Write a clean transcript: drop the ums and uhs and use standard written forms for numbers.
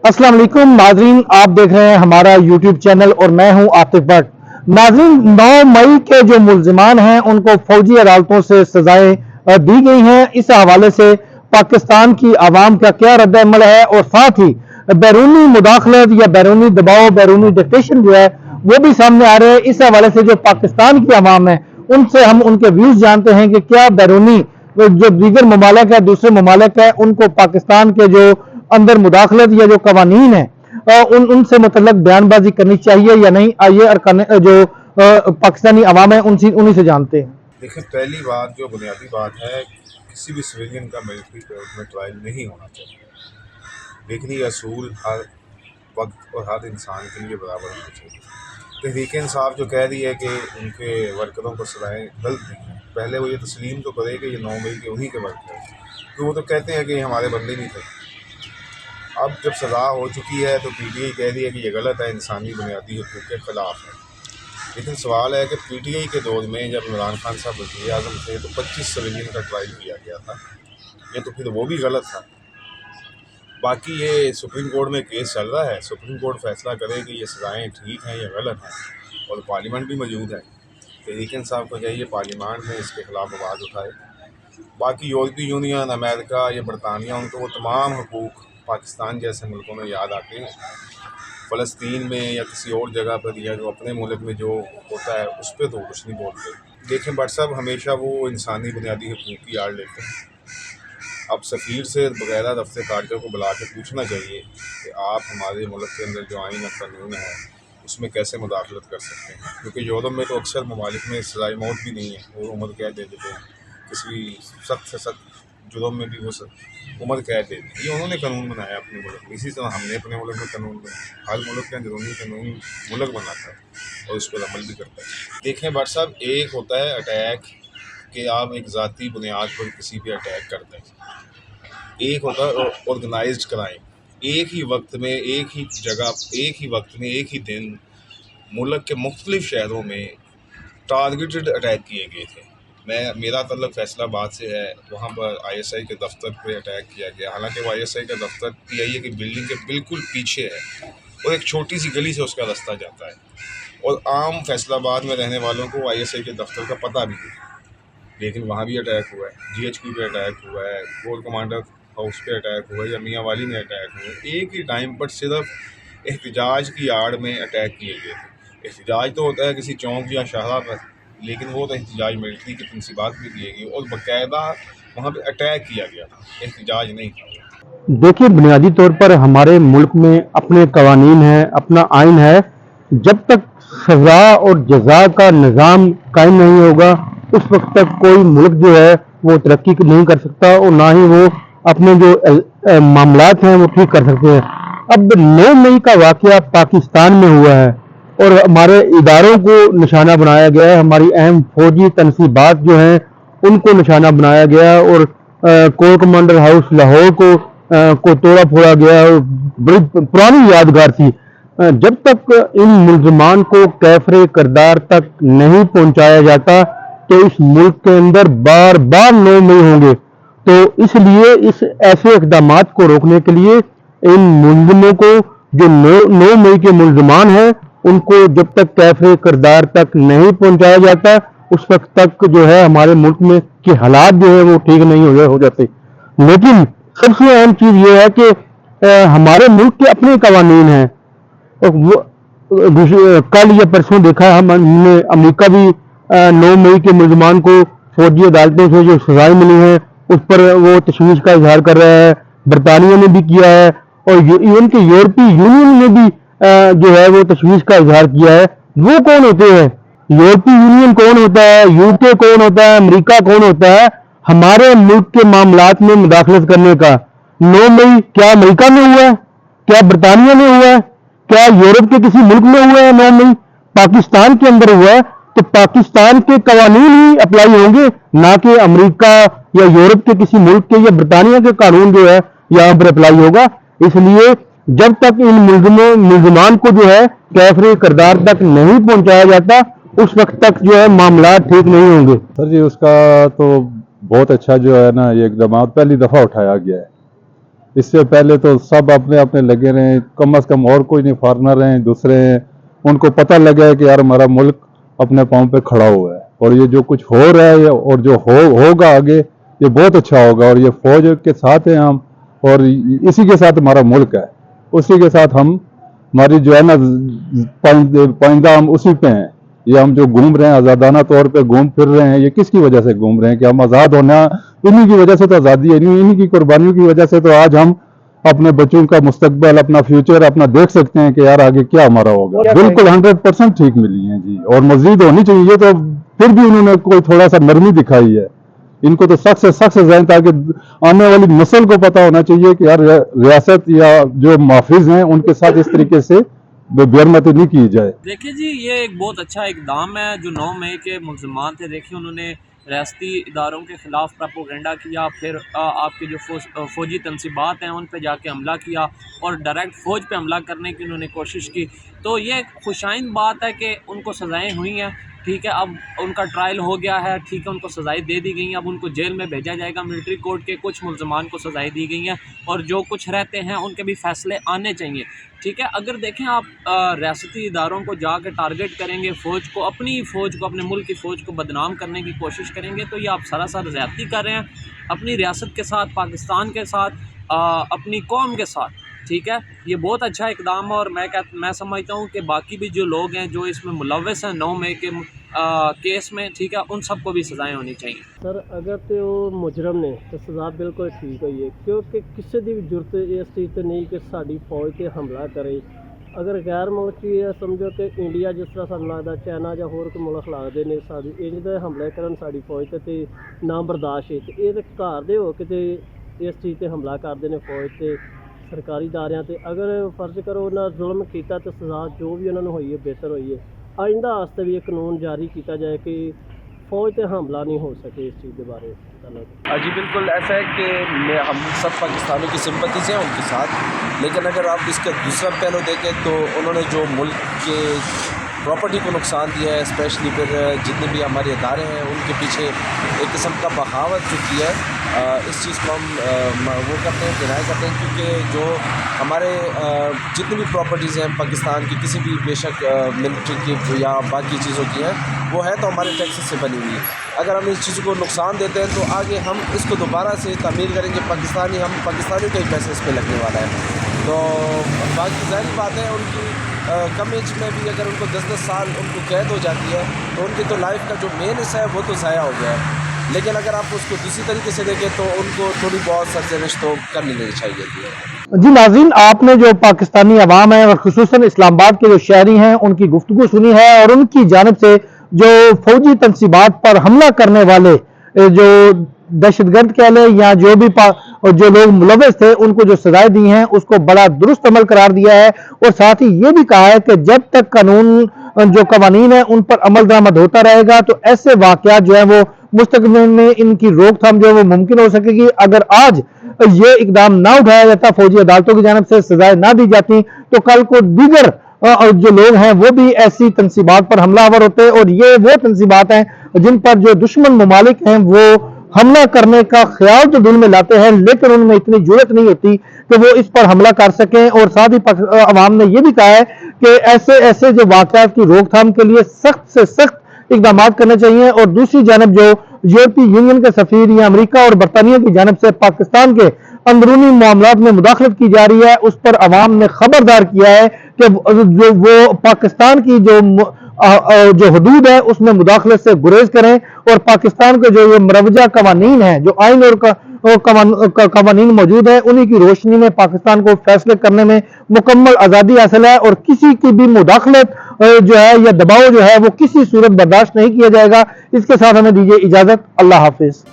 अस्सलाम वालेकुम नाजरीन, आप देख रहे हैं हमारा यूट्यूब चैनल और मैं हूं आतिफ भट्ट। नाजरीन, 9 मई के जो मुल्जिमान हैं उनको फौजी अदालतों से सजाएं दी गई हैं। इस हवाले से पाकिस्तान की आवाम का क्या रद्द-ए-अमल है और साथ ही बैरूनी मुदाखलत या बैरूनी दबाव, बैरूनी डिक्टेशन जो है वो भी सामने आ रहे हैं। इस हवाले से जो पाकिस्तान की आवाम है उनसे हम उनके व्यूज जानते हैं कि क्या बैरूनी जो दीगर ममालिक है, दूसरे ममालिक है, उनको पाकिस्तान के जो अंदर मुदाखलत या जो कवानीन है उनसे मुतल्लक बयानबाजी करनी चाहिए या नहीं। आइए अरकान जो पाकिस्तानी अवाम है उन्हीं से जानते हैं। देखिए, पहली बात जो बुनियादी बात है, किसी भी सिविलियन का मिलिट्री कोर्ट में ट्रायल नहीं होना चाहिए, लेकिन ये असूल हर वक्त और हर इंसान के लिए बराबर होना चाहिए। तहरीक इंसाफ जो कह रही है कि उनके वर्करों को सजाएं गलत नहीं है, पहले वो ये तस्लीम तो करे कि ये 9 मई के उन्हीं के वर्कर हैं, तो वो तो कहते हैं कि ये हमारे बंदे नहीं थे। अब जब सज़ा हो चुकी है तो PTI कह रही है कि ये गलत है, इंसानी बुनियादी हकूक़ के ख़िलाफ़ है। लेकिन सवाल है कि PTI के दौर में जब इमरान खान साहब वज़ीर आज़म थे तो 25 सिविलियन का ट्रायल किया गया था, ये तो फिर वो भी गलत था। बाकी ये सुप्रीम कोर्ट में केस चल रहा है, सुप्रीम कोर्ट फैसला करे कि ये सज़ाएँ ठीक हैं या गलत हैं, और पार्लियामेंट भी मौजूद है। तहरीक इंसाफ को चाहिए पार्लियामेंट में इसके ख़िलाफ़ आवाज़ उठाए। बाकी यूरोपीय यूनियन, अमेरिका या बरतानिया, उनको वो तमाम हकूक़ पाकिस्तान जैसे मुल्कों में याद आते हैं। फ़लस्तीन में या किसी और जगह पर या जो अपने मुल्क में जो होता है उस पर तो कुछ नहीं बोलते। देखें, बट साहब हमेशा वो इंसानी बुनियादी हकूक़ की आड़ लेते हैं। अब सफ़ीर से बगैर दफ्तर कार्य को बुला के पूछना चाहिए कि आप हमारे मुल्क के अंदर जो आइन और कानून है उसमें कैसे मुदाखलत कर सकते हैं, क्योंकि यूरोप में तो अक्सर ममालिक में सज़ाए मौत भी नहीं है, वो उम्र कैद दे देते हैं। किसी सख्त से सख्त जुर्म में भी वो उम्र कैद दे दी। ये उन्होंने कानून बनाया अपने मुल्क में, इसी तरह हमने अपने मुल्क में कानून बनाया। हर मुल्क के अंदरूनी कानून मुल्क बनाता है और उस पर अमल भी करता है। देखें बट साहब, एक होता है अटैक कि आप एक ज़ाती बुनियाद पर किसी पे अटैक करते हैं, एक होता है ऑर्गेनाइज्ड क्राइम। एक ही वक्त में, एक ही जगह, एक ही वक्त में, एक ही दिन मुल्क के मुख्तलिफ शहरों में टारगेटेड अटैक किए गए थे। मेरा तल्लुक़ फैसलाबाद से है, वहाँ पर ISI के दफ्तर पे अटैक किया गया। हालांकि वो ISI का दफ्तर PIA की बिल्डिंग के बिल्कुल पीछे है और एक छोटी सी गली से उसका रास्ता जाता है, और आम फैसलाबाद में रहने वालों को ISI के दफ्तर का पता भी नहीं। लेकिन वहाँ भी अटैक हुआ है, GHQ पे अटैक हुआ है, कोर कमांडर हाउस पे अटैक हुआ है, या मियाँ वाली में अटैक हुआ है। एक ही टाइम पर सिर्फ एहतजाज की आड़ में अटैक किए गए थे। एहतजाज तो होता है किसी चौंक या शाहरा पर, लेकिन वो तो एहतजाज मिलिट्री की तनसीबात भी दिए गई और बाकायदा वहाँ पे अटैक किया गया था, एहतजाज नहीं था। देखिए, बुनियादी तौर पर हमारे मुल्क में अपने कवानीन हैं, अपना आइन है। जब तक सज़ा और जज़ा का निज़ाम कायम नहीं होगा उस वक्त तक कोई मुल्क जो है वो तरक्की नहीं कर सकता और ना ही वो अपने जो मामलात हैं वो ठीक कर सकते हैं। अब 9 मई का वाक़या पाकिस्तान में हुआ है और हमारे इदारों को निशाना बनाया गया है, हमारी अहम फौजी तनसीबात जो हैं उनको निशाना बनाया गया और कोर कमांडर हाउस लाहौर को तोड़ा फोड़ा गया और बड़ी पुरानी यादगार थी। जब तक इन मुल्ज़मान को कैफरे किरदार तक नहीं पहुंचाया जाता तो इस मुल्क के अंदर बार बार 9 मई होंगे। तो इसलिए इस ऐसे इक़दामात को रोकने के लिए इन मुल्ज़िमों को, जो 9 मई के मुल्ज़मान हैं, उनको जब तक कैफरे किरदार तक नहीं पहुंचाया जाता उस वक्त तक जो है हमारे मुल्क में के हालात जो है वो ठीक नहीं हो जाते। लेकिन सबसे अहम चीज़ ये है कि हमारे मुल्क के अपने कवानीन हैं। और वो कल या परसों देखा हमने, अमेरिका भी 9 मई के मुल्ज़मान को फौजी अदालतों से जो सजाएं मिली हैं उस पर वो तशवीश का इजहार कर रहा है। बरतानिया ने भी किया है और इवन के यूरोपीय यूनियन ने भी जो है वो तशवीश का इजहार किया है। वो कौन होते हैं? यूरोपीय यूनियन कौन होता है? UK कौन होता है? अमेरिका कौन होता है हमारे मुल्क के मामलात में मुदाखलत करने का? 9 मई क्या अमेरिका में हुआ है? क्या बरतानिया में हुआ है? क्या यूरोप के किसी मुल्क में हुआ है? 9 मई पाकिस्तान के अंदर हुआ है, तो पाकिस्तान के कवानीन ही अप्लाई होंगे, ना कि अमेरिका या यूरोप के किसी मुल्क के या बरतानिया के कानून जो है यहाँ पर अप्लाई होगा। इसलिए जब तक इन मुल्ज़मान को जो है कैफरे किरदार तक नहीं पहुंचाया जाता उस वक्त तक जो है मामला ठीक नहीं होंगे। सर जी, उसका तो बहुत अच्छा जो है ना ये इक़दाम पहली दफ़ा उठाया गया है। اس سے پہلے تو سب اپنے اپنے لگے رہے، کم از کم اور کوئی نہیں فارنر ہیں دوسرے ہیں، ان کو پتہ لگا ہے کہ یار ہمارا ملک اپنے پاؤں پہ کھڑا ہوا ہے، اور یہ جو کچھ ہو رہا ہے اور جو ہوگا آگے یہ بہت اچھا ہوگا، اور یہ فوج کے ساتھ ہیں ہم، اور اسی کے ساتھ ہمارا ملک ہے، اسی کے ساتھ ہماری جو ہے نا پائندہ ہم اسی پہ ہیں۔ یہ ہم جو گھوم رہے ہیں آزادانہ طور پہ گھوم پھر رہے ہیں، یہ کس کی وجہ سے گھوم رہے ہیں کہ ہم آزاد ہونا، انہی کی وجہ سے تو آزادی ہے، انہی کی قربانیوں کی وجہ سے تو آج ہم اپنے بچوں کا مستقبل، اپنا فیوچر اپنا دیکھ سکتے ہیں کہ یار آگے کیا ہمارا ہوگا۔ بالکل 100% ٹھیک ملی ہیں جی، اور مزید ہونی چاہیے۔ یہ تو پھر بھی انہوں نے کوئی تھوڑا سا نرمی دکھائی ہے، ان کو تو سخت سے سخت سزائیں، تاکہ آنے والی نسل کو پتہ ہونا چاہیے کہ یار ریاست یا جو محافظ ہیں ان کے ساتھ اس طریقے سے بےرحمتی نہیں کی جائے۔ دیکھیں جی، یہ ایک بہت اچھا اقدام ہے جو 9 مئی کے ملزمان تھے، دیکھیں انہوں نے ریاستی اداروں کے خلاف پروپیگنڈا کیا، پھر آپ کے جو فوجی تنصیبات ہیں ان پہ جا کے حملہ کیا اور ڈائریکٹ فوج پہ حملہ کرنے کی انہوں نے کوشش کی۔ تو یہ ایک خوشائند بات ہے کہ ان کو سزائیں ہوئی ہیں، ٹھیک ہے، اب ان کا ٹرائل ہو گیا ہے، ٹھیک ہے، ان کو سزائیں دے دی گئی ہیں، اب ان کو جیل میں بھیجا جائے گا۔ ملٹری کورٹ کے کچھ ملزمان کو سزائیں دی گئی ہیں، اور جو کچھ رہتے ہیں ان کے بھی فیصلے آنے چاہیے، ٹھیک ہے۔ اگر دیکھیں آپ ریاستی اداروں کو جا کے ٹارگٹ کریں گے، فوج کو، اپنی فوج کو، اپنے ملک کی فوج کو بدنام کرنے کی کوشش کریں گے، تو یہ آپ سراسر زیادتی کر رہے ہیں اپنی ریاست کے ساتھ، پاکستان کے ساتھ، اپنی قوم کے ساتھ، ٹھیک ہے۔ یہ بہت اچھا اقدام ہے، اور میں سمجھتا ہوں کہ باقی بھی جو لوگ ہیں جو اس میں ملوث ہیں 9 مئی کے کیس میں، ٹھیک ہے، ان سب کو بھی سزائیں ہونی چاہیے۔ سر اگر تو وہ مجرم نے تو سزا بالکل ٹھیک ہوئی ہے، کیونکہ کسی کی بھی ضرورت اس چیز سے نہیں کہ ساری فوج سے حملہ کرے۔ اگر غیر ملکی ہے، سمجھو کہ انڈیا جس طرح سانوں لگتا چائنا یا ہور کوئی ملک لگتے ہیں ساری انج دے حملے کرن ساری فوج تے نہ برداشت ہے، تے یہ تے گھر دے ہو کے تے اس چیز تے حملہ کرتے ہیں فوج تے سرکاری اداریاں تے۔ اگر فرض کرو انہاں ظلم کیتا تو سزا جو بھی انہوں نے ہوئی ہے بہتر ہوئی ہے۔ آئندہ واسطے بھی یہ قانون جاری کیتا جائے کہ فوج تے حملہ نہیں ہو سکے اس چیز کے بارے۔ جی بالکل ایسا ہے کہ ہم سب پاکستانیوں کی سمپتیز ہیں ان کے ساتھ، لیکن اگر آپ اس کا دوسرا پہلو دیکھیں تو انہوں نے جو ملک کے پراپرٹی کو نقصان دیا ہے، اسپیشلی پھر جتنے بھی ہمارے ادارے ہیں ان کے پیچھے ایک قسم کا بغاوت جو کی ہے، اس چیز کو ہم وہ کرتے ہیں، ڈینائی کرتے ہیں، کیونکہ جو ہمارے جتنی بھی پراپرٹیز ہیں پاکستان کی کسی بھی بے شک ملٹری کی یا باقی چیزوں کی ہیں، وہ ہے تو ہمارے ٹیکسز سے بنی ہوئی ہے۔ اگر ہم اس چیز کو نقصان دیتے ہیں تو آگے ہم اس کو دوبارہ سے تعمیر کریں گے، ہم پاکستانیوں کا ہی پیسے اس پہ لگنے والا ہے۔ تو باقی ظاہری بات ہے ان کی کم ایج میں بھی اگر ان کو 10 سال ان کو قید ہو جاتی ہے تو ان کی تو لائف کا جو مین حصہ ہے وہ تو ضائع ہو گیا ہے۔ لیکن اگر آپ اس کو دوسری طریقے سے دیکھیں تو ان کو تھوڑی بہت سرزنش تو کرنی نہیں چاہیے۔ جی ناظرین، آپ نے جو پاکستانی عوام ہے اور خصوصاً اسلام آباد کے جو شہری ہیں ان کی گفتگو سنی ہے، اور ان کی جانب سے جو فوجی تنصیبات پر حملہ کرنے والے جو دہشت گرد کہہ لیں یا جو بھی جو لوگ ملوث تھے ان کو جو سزائیں دی ہیں اس کو بڑا درست عمل قرار دیا ہے، اور ساتھ ہی یہ بھی کہا ہے کہ جب تک قوانین ہیں ان پر عمل درآمد ہوتا رہے گا تو ایسے واقعات جو ہیں وہ مستقبل میں ان کی روک تھام جو ہے وہ ممکن ہو سکے گی۔ اگر آج یہ اقدام نہ اٹھایا جاتا، فوجی عدالتوں کی جانب سے سزائیں نہ دی جاتی، تو کل کو دیگر جو لوگ ہیں وہ بھی ایسی تنصیبات پر حملہ آور ہوتے، اور یہ وہ تنصیبات ہیں جن پر جو دشمن ممالک ہیں وہ حملہ کرنے کا خیال تو دل میں لاتے ہیں لیکن ان میں اتنی جرأت نہیں ہوتی کہ وہ اس پر حملہ کر سکیں۔ اور ساتھ ہی عوام نے یہ بھی کہا ہے کہ ایسے جو واقعات کی روک تھام کے لیے سخت سے سخت اقدامات کرنے چاہیے، اور دوسری جانب جو یورپی یونین کے سفیر یا امریکہ اور برطانیہ کی جانب سے پاکستان کے اندرونی معاملات میں مداخلت کی جا رہی ہے اس پر عوام نے خبردار کیا ہے کہ وہ پاکستان کی جو حدود ہے اس میں مداخلت سے گریز کریں، اور پاکستان کے جو یہ مروجہ قوانین ہیں، جو آئین اور قوانین موجود ہیں، انہی کی روشنی میں پاکستان کو فیصلے کرنے میں مکمل آزادی حاصل ہے، اور کسی کی بھی مداخلت جو ہے یا دباؤ جو ہے وہ کسی صورت برداشت نہیں کیا جائے گا۔ اس کے ساتھ ہمیں دیجیے اجازت، اللہ حافظ۔